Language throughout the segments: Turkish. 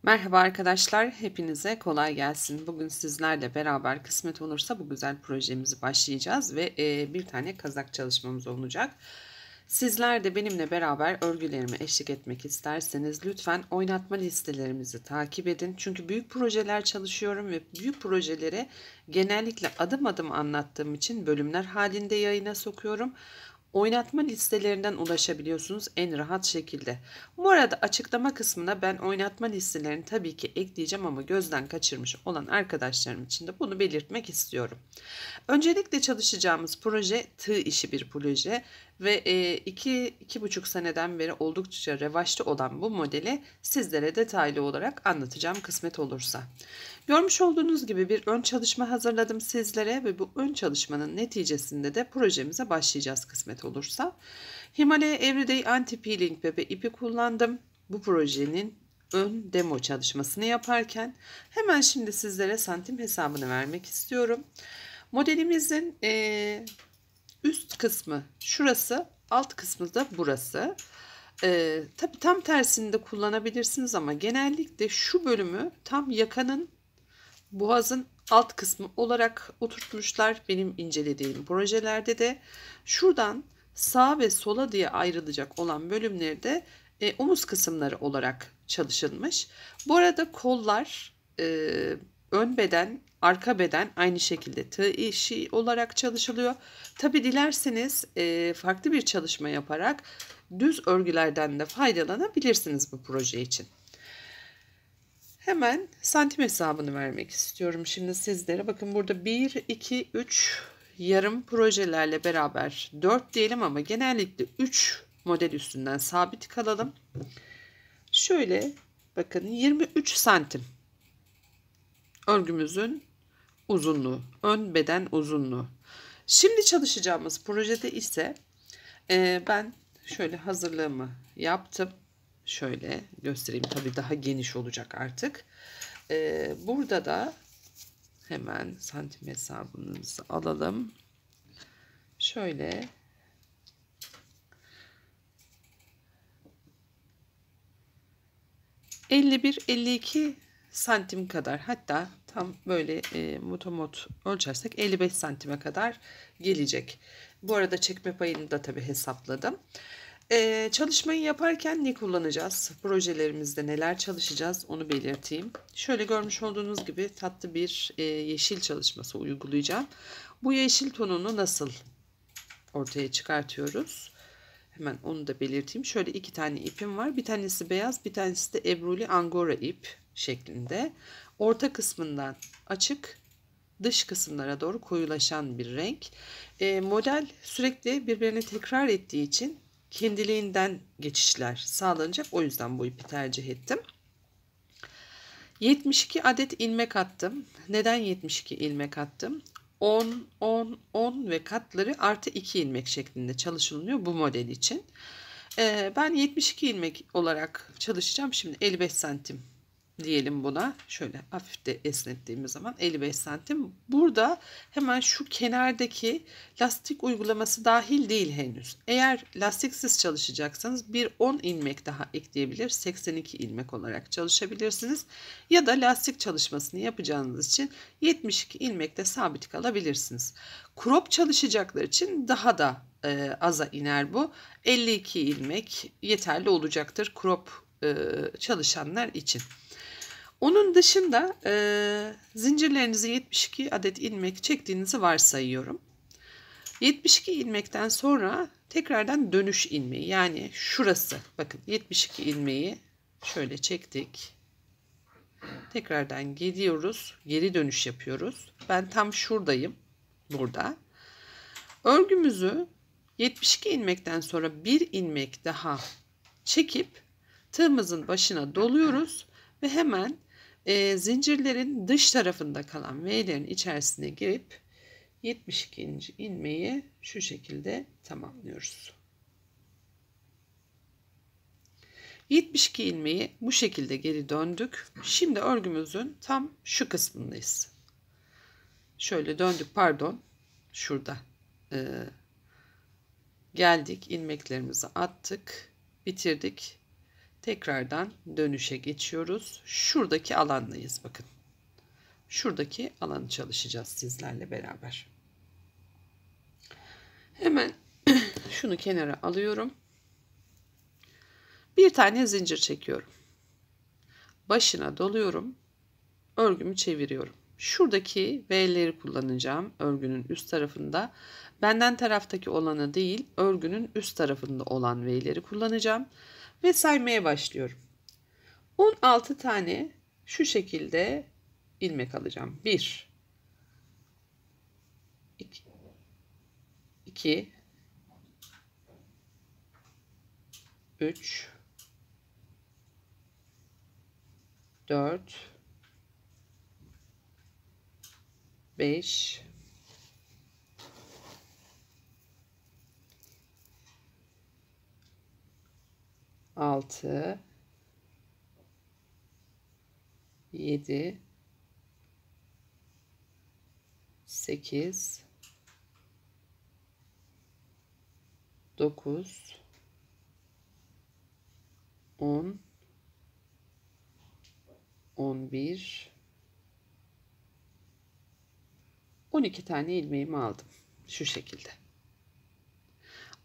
Merhaba arkadaşlar, hepinize kolay gelsin. Bugün sizlerle beraber kısmet olursa bu güzel projemizi başlayacağız ve bir tane kazak çalışmamız olacak. Sizler de benimle beraber örgülerime eşlik etmek isterseniz lütfen oynatma listelerimizi takip edin. Çünkü büyük projeler çalışıyorum ve büyük projeleri genellikle adım adım anlattığım için bölümler halinde yayına sokuyorum. Oynatma listelerinden ulaşabiliyorsunuz en rahat şekilde. Bu arada açıklama kısmına ben oynatma listelerini tabii ki ekleyeceğim ama gözden kaçırmış olan arkadaşlarım için de bunu belirtmek istiyorum. Öncelikle çalışacağımız proje tığ işi bir proje ve 2-2,5 seneden beri oldukça revaçta olan bu modeli sizlere detaylı olarak anlatacağım kısmet olursa. Görmüş olduğunuz gibi bir ön çalışma hazırladım sizlere ve bu ön çalışmanın neticesinde de projemize başlayacağız kısmet olursa. Himalaya Everyday Anti Peeling Bebe ipi kullandım. Bu projenin ön demo çalışmasını yaparken hemen şimdi sizlere santim hesabını vermek istiyorum. Modelimizin üst kısmı şurası, alt kısmı da burası. Tabii tam tersini de kullanabilirsiniz ama genellikle şu bölümü tam yakanın boğazın alt kısmı olarak oturtmuşlar benim incelediğim projelerde de. Şuradan sağ ve sola diye ayrılacak olan bölümleri de omuz kısımları olarak çalışılmış. Bu arada kollar, ön beden, arka beden aynı şekilde tığ işi olarak çalışılıyor. Tabi dilerseniz farklı bir çalışma yaparak düz örgülerden de faydalanabilirsiniz bu proje için. Hemen santim hesabını vermek istiyorum şimdi sizlere. Bakın burada 1, 2, 3 yarım projelerle beraber 4 diyelim ama genellikle 3 model üstünden sabit kalalım. Şöyle bakın 23 santim örgümüzün uzunluğu, ön beden uzunluğu. Şimdi çalışacağımız projede ise ben şöyle hazırlığımı yaptım. Şöyle göstereyim, tabii daha geniş olacak artık. Burada da hemen santim hesabımızı alalım. Şöyle 51-52 santim kadar, hatta tam böyle motomot ölçersek 55 santime kadar gelecek. Bu arada çekme payını da tabii hesapladım. Çalışmayı yaparken ne kullanacağız? Projelerimizde neler çalışacağız onu belirteyim. Şöyle görmüş olduğunuz gibi tatlı bir yeşil çalışması uygulayacağım. Bu yeşil tonunu nasıl ortaya çıkartıyoruz? Hemen onu da belirteyim. Şöyle 2 tane ipim var. Bir tanesi beyaz, bir tanesi de ebruli angora ip şeklinde. Orta kısmından açık, dış kısımlara doğru koyulaşan bir renk. Model sürekli birbirini tekrar ettiği için kendiliğinden geçişler sağlanacak. O yüzden bu ipi tercih ettim. 72 adet ilmek attım. Neden 72 ilmek attım? 10, 10, 10 ve katları artı 2 ilmek şeklinde çalışılıyor bu model için. Ben 72 ilmek olarak çalışacağım. Şimdi 55 santim diyelim buna. Şöyle hafif de esnettiğimiz zaman 55 santim. Burada hemen şu kenardaki lastik uygulaması dahil değil henüz. Eğer lastiksiz çalışacaksanız bir 10 ilmek daha ekleyebilir. 82 ilmek olarak çalışabilirsiniz. Ya da lastik çalışmasını yapacağınız için 72 ilmekte sabit kalabilirsiniz. Crop çalışacaklar için daha da aza iner bu. 52 ilmek yeterli olacaktır crop çalışanlar için. Onun dışında zincirlerinizi 72 adet ilmek çektiğinizi varsayıyorum. 72 ilmekten sonra tekrardan dönüş ilmeği, yani şurası, bakın 72 ilmeği şöyle çektik. Tekrardan geliyoruz, geri dönüş yapıyoruz. Ben tam şuradayım, burada. Örgümüzü 72 ilmekten sonra bir ilmek daha çekip tığımızın başına doluyoruz ve hemen zincirlerin dış tarafında kalan V'lerin içerisine girip 72. ilmeği şu şekilde tamamlıyoruz. 72 ilmeği bu şekilde geri döndük. Şimdi örgümüzün tam şu kısmındayız. Şöyle döndük, pardon, şurada geldik, ilmeklerimizi attık, bitirdik. Tekrardan dönüşe geçiyoruz. Şuradaki alandayız bakın. Şuradaki alanı çalışacağız sizlerle beraber. Hemen şunu kenara alıyorum. Bir tane zincir çekiyorum. Başına doluyorum. Örgümü çeviriyorum. Şuradaki V'leri kullanacağım örgünün üst tarafında. Benden taraftaki olanı değil, örgünün üst tarafında olan V'leri kullanacağım. Ve saymaya başlıyorum. 16 tane şu şekilde ilmek alacağım. 1 2 3 4 5 6 7 8 9 10 11 12 tane ilmeğimi aldım. Şu şekilde.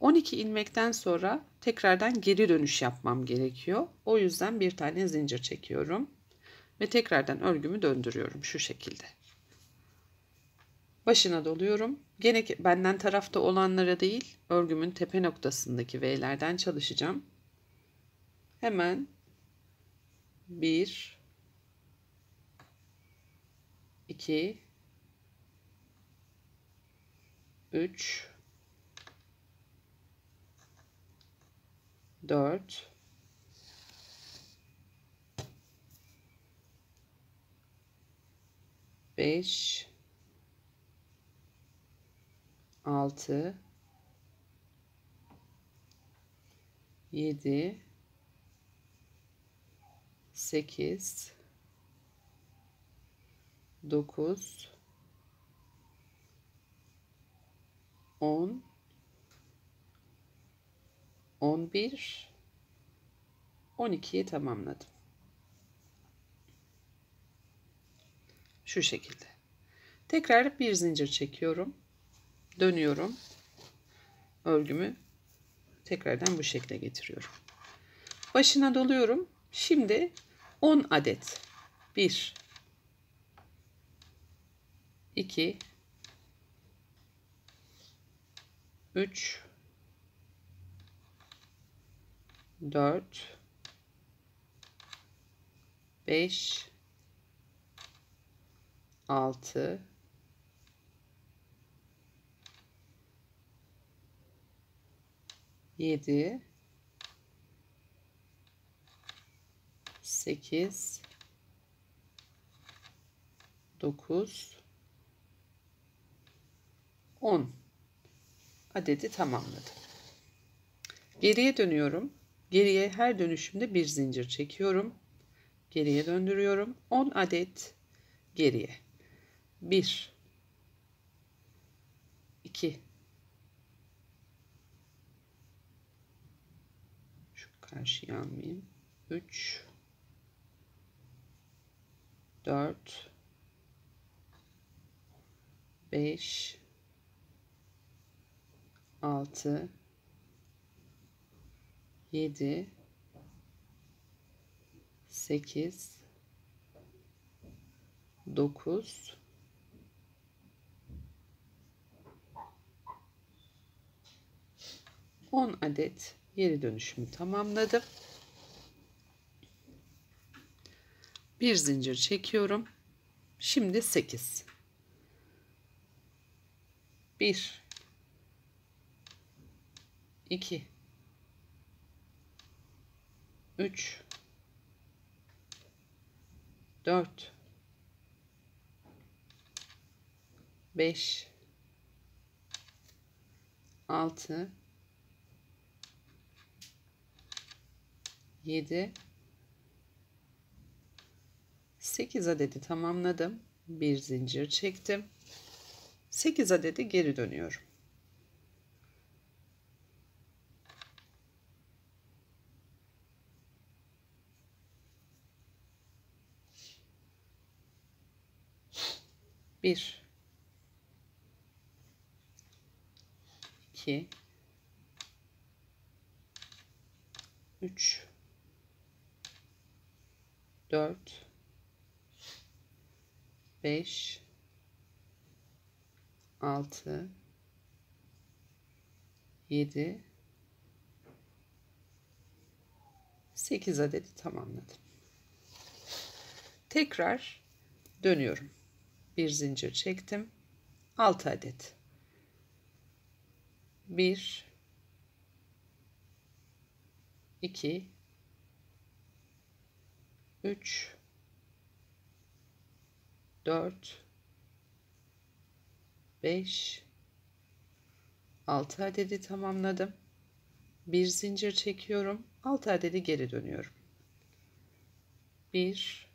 12 ilmekten sonra tekrardan geri dönüş yapmam gerekiyor. O yüzden bir tane zincir çekiyorum. Ve tekrardan örgümü döndürüyorum şu şekilde. Başına doluyorum. Gene benden tarafta olanlara değil, örgümün tepe noktasındaki V'lerden çalışacağım. Hemen 1 2 3 4 5 6 7 8 9 10 11 12'yi tamamladım. Şu şekilde. Tekrar bir zincir çekiyorum. Dönüyorum. Örgümü tekrardan bu şekle getiriyorum. Başına doluyorum. Şimdi 10 adet. 1 2 3 4 5 6 7 8 9 10 adedi tamamladım. Geriye dönüyorum. Geriye her dönüşümde bir zincir çekiyorum. Geriye döndürüyorum. 10 adet geriye. 1 2 şu karşıya almayayım. 3 4 5 6 7 8 9 10 adet geri dönüşümü tamamladım. Bir zincir çekiyorum. Şimdi 8 1 2 3 4 5 6 7 8 adedi tamamladım. Bir zincir çektim. 8 adedi geri dönüyorum. 1 2 3 4 5 6 7 8 adeti tamamladım. Tekrar dönüyorum. Bir zincir çektim. 6 adet. 1 2 3 4 5 6 adedi tamamladım. Bir zincir çekiyorum. 6 adedi geri dönüyorum. 1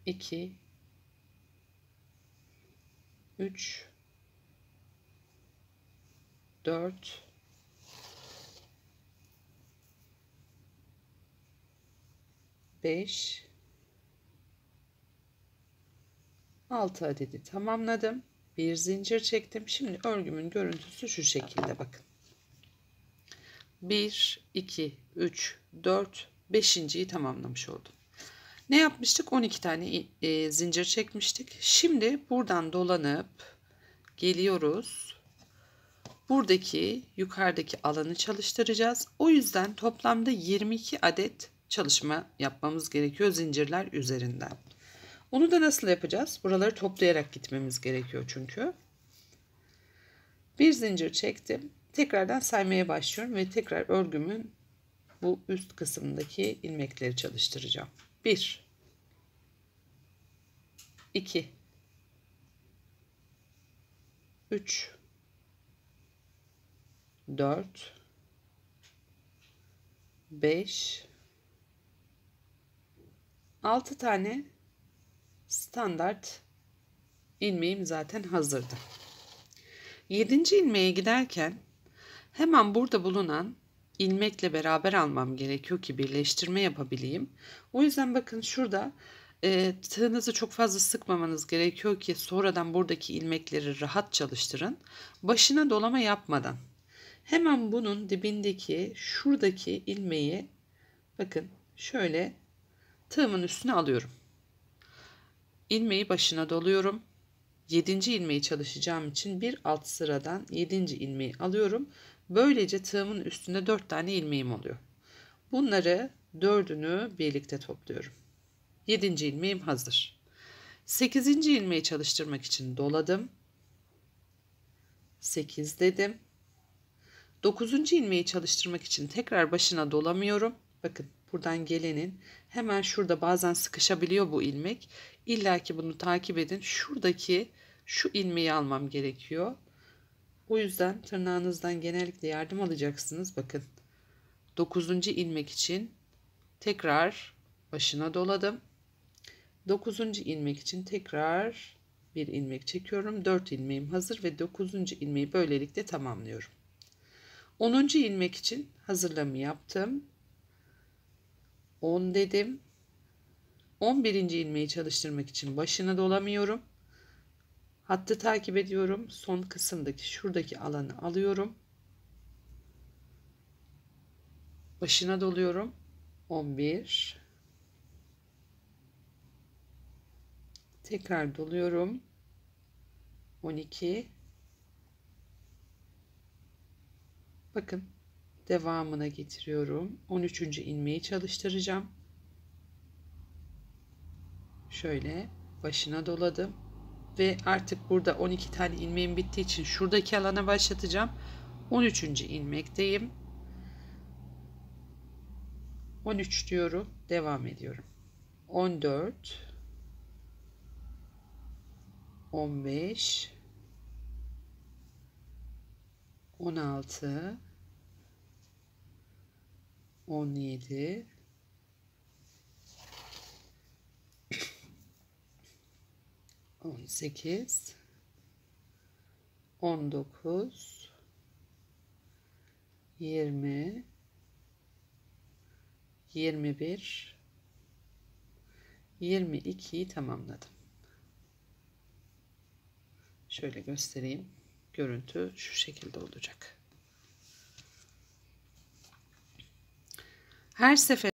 2 3 4 5 6 adedi tamamladım. Bir zincir çektim. Şimdi örgümün görüntüsü şu şekilde, bakın. 1 2 3 4 5.'yi tamamlamış oldum. Ne yapmıştık? 12 tane zincir çekmiştik. Şimdi buradan dolanıp geliyoruz. Buradaki yukarıdaki alanı çalıştıracağız. O yüzden toplamda 22 adet çalışma yapmamız gerekiyor zincirler üzerinden. Onu da nasıl yapacağız? Buraları toplayarak gitmemiz gerekiyor çünkü. Bir zincir çektim. Tekrardan saymaya başlıyorum ve tekrar örgümün bu üst kısmındaki ilmekleri çalıştıracağım. 1 2 3 4 5 6 tane standart ilmeğim zaten hazırdı. 7. ilmeğe giderken hemen burada bulunan ilmekle beraber almam gerekiyor ki birleştirme yapabileyim. O yüzden bakın şurada tığınızı çok fazla sıkmamanız gerekiyor ki sonradan buradaki ilmekleri rahat çalıştırın. Başına dolama yapmadan hemen bunun dibindeki şuradaki ilmeği, bakın şöyle tığımın üstüne alıyorum. İlmeği başına doluyorum. 7. ilmeği çalışacağım için bir alt sıradan 7. ilmeği alıyorum. Böylece tığımın üstünde 4 tane ilmeğim oluyor. Bunları 4'ünü birlikte topluyorum. 7. ilmeğim hazır. 8. ilmeği çalıştırmak için doladım. 8 dedim. 9. ilmeği çalıştırmak için tekrar başına dolamıyorum. Bakın buradan gelenin hemen şurada bazen sıkışabiliyor bu ilmek. İlla ki bunu takip edin. Şuradaki şu ilmeği almam gerekiyor. O yüzden tırnağınızdan genellikle yardım alacaksınız. Bakın 9. ilmek için tekrar başına doladım. 9. ilmek için tekrar bir ilmek çekiyorum. 4 ilmeğim hazır ve 9. ilmeği böylelikle tamamlıyorum. 10. ilmek için hazırlamı yaptım. 10 dedim. 11. ilmeği çalıştırmak için başına dolamıyorum. Hattı takip ediyorum. Son kısımdaki şuradaki alanı alıyorum. Başına doluyorum. 11. Tekrar doluyorum. 12. Bakın devamına getiriyorum. 13. ilmeği çalıştıracağım. Şöyle başına doladım. Ve artık burada 12 tane ilmeğim bittiği için şuradaki alana başlatacağım. 13. ilmekteyim. 13 diyorum. Devam ediyorum. 14 15 16 17 18 19 20 21 22'yi tamamladım. Şöyle göstereyim. Görüntü şu şekilde olacak. Her sefer